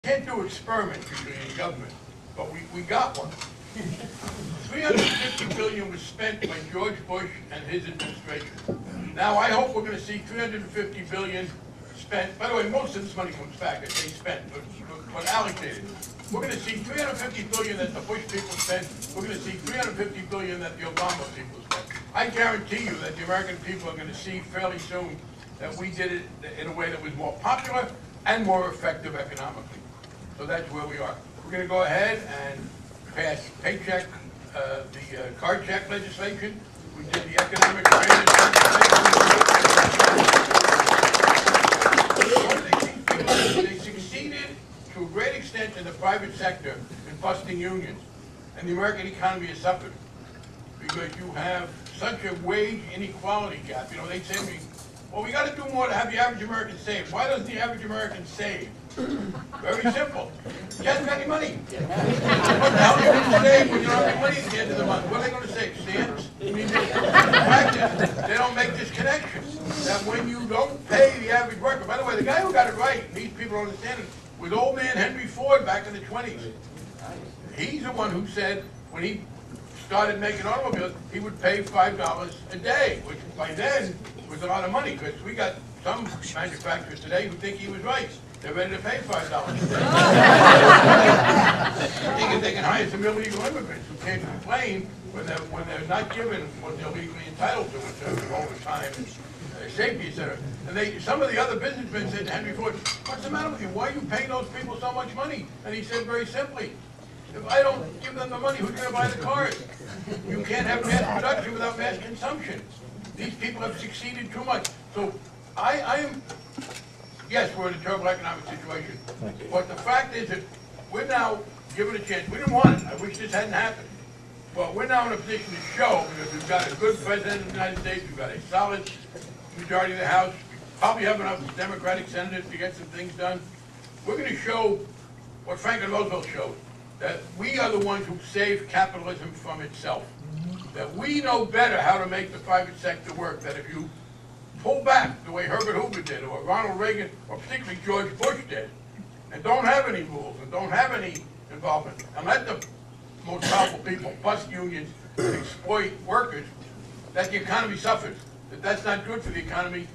can't do experiments usually in government, but we got one. 350 billion was spent by George Bush and his administration. Now I hope we're going to see 350 billion spent. By the way, most of this money comes back as they spent, but allocated. We're going to see 350 billion that the Bush people spent. We're going to see 350 billion that the Obama people spent. I guarantee you that the American people are going to see fairly soon that we did it in a way that was more popular and more effective economically. So that's where we are. We're going to go ahead and pass paycheck, the card check legislation. We did the economic fairness legislation. They succeeded to a great extent in the private sector in busting unions, and the American economy has suffered because you have such a wage inequality gap. You know, they say to me, well, we got to do more to have the average American save. Why doesn't the average American save? Very simple. He hasn't got any money. What the hell are you going to save when you don't have any money at the end of the month? What are they going to save? Stamps? I mean, the fact is, they don't make this connection. That when you don't pay the average worker, by the way, the guy who got it right, and these people don't understand it, was old man Henry Ford back in the 20s. He's the one who said, when he started making automobiles, he would pay $5 a day, which by then was a lot of money, because we got some manufacturers today who think he was right. They're ready to pay $5 a day. Thinking they can hire some illegal immigrants who can't complain when they're not given what they're legally entitled to in terms of overtime and safety, etc. And some of the other businessmen said to Henry Ford, "What's the matter with you? Why are you paying those people so much money?" And he said very simply, "If I don't give them the money, who's going to buy the cars? You can't have mass production without mass consumption. These people have succeeded too much." So I am, yes, we're in a terrible economic situation. But the fact is that we're now given a chance. We didn't want it. I wish this hadn't happened. But we're now in a position to show, because we've got a good president of the United States, we've got a solid majority of the House, we probably have enough Democratic senators to get some things done. We're going to show what Franklin Roosevelt showed, that we are the ones who saved capitalism from itself. That we know better how to make the private sector work, that if you pull back the way Herbert Hoover did, or Ronald Reagan, or particularly George Bush did, and don't have any rules, and don't have any involvement, and let the most powerful people bust unions and exploit workers, that the economy suffers. That's not good for the economy.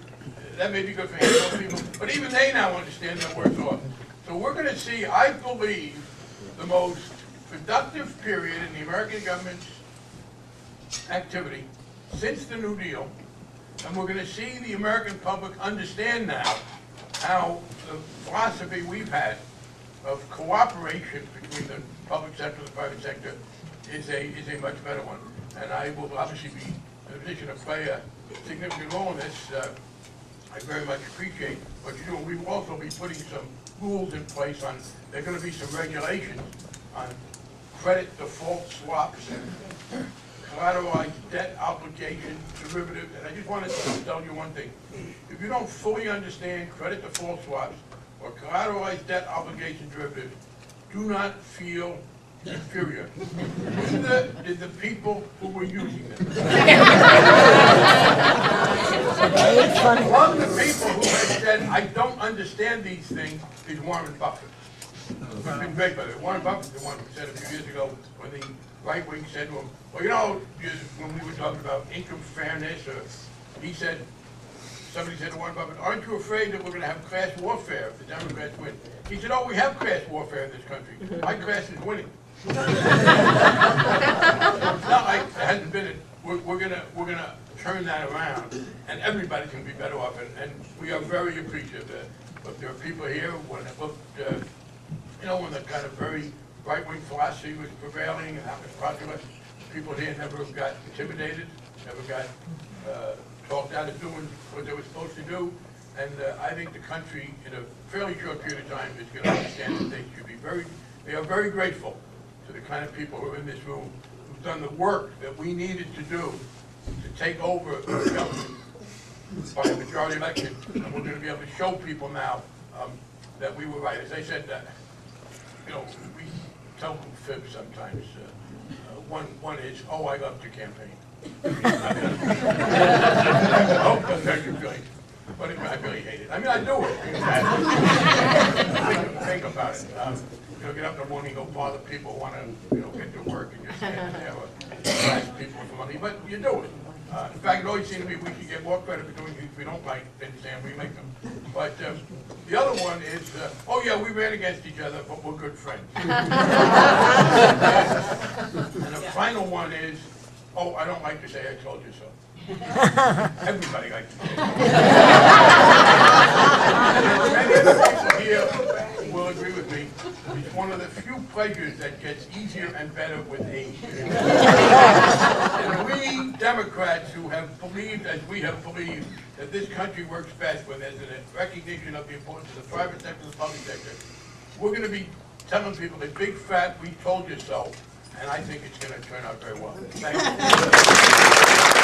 That may be good for handful of people, but even they now understand they're worse off. So we're going to see, I believe, the most productive period in the American government's activity since the New Deal, and we're going to see the American public understand now how the philosophy we've had of cooperation between the public sector and the private sector is a much better one. And I will obviously be in a position to play a significant role in this. I very much appreciate what you're doing. We will also be putting some rules in place on, there are going to be some regulations on credit default swaps and collateralized debt obligation derivatives. And I just wanted to tell you one thing. If you don't fully understand credit default swaps or collateralized debt obligation derivatives, do not feel inferior. Neither did the people who were using them. Among the people who have said, I don't understand these things, is Warren Buffett. It's been great, by the way. Warren Buffett, the one who said a few years ago when the right wing said to him, well, you know, when we were talking about income fairness, or he said, somebody said to Warren Buffett, aren't you afraid that we're going to have class warfare if the Democrats win? He said, oh, we have class warfare in this country. My class is winning. It's not like there hasn't been it. We're gonna turn that around, and everybody's going to be better off. And we are very appreciative that there are people here when it looked, you know, when the kind of very right-wing philosophy was prevailing and that was popular, people here never got intimidated, never got talked out of doing what they were supposed to do. And I think the country, in a fairly short period of time, is going to understand that they should be they are very grateful to the kind of people who are in this room who've done the work that we needed to do to take over the government by a majority election. And we're going to be able to show people now that we were right. As I said, that, you know, we tell them fibs sometimes. One is, oh, I loved your campaign. I hope doesn't hurt your feelings. but I really hate it. I mean, I do it. Think about it. You know, get up in the morning, go bother people who want to, you know, get to work and just stand there or ask people for money, but you do it. In fact, it always seems to me we should get more credit for doing things we don't like than saying we make them. But the other one is, oh yeah, we ran against each other, but we're good friends. And the final one is, oh, I don't like to say I told you so. Everybody likes to say that. Many of the people here will agree with me. It's one of the few pleasures that gets easier and better with age. And we Democrats who have believed, as we have believed, that this country works best when there's a recognition of the importance of the private sector and the public sector, we're going to be telling people a big fat "we told you so," and I think it's going to turn out very well. Thank you.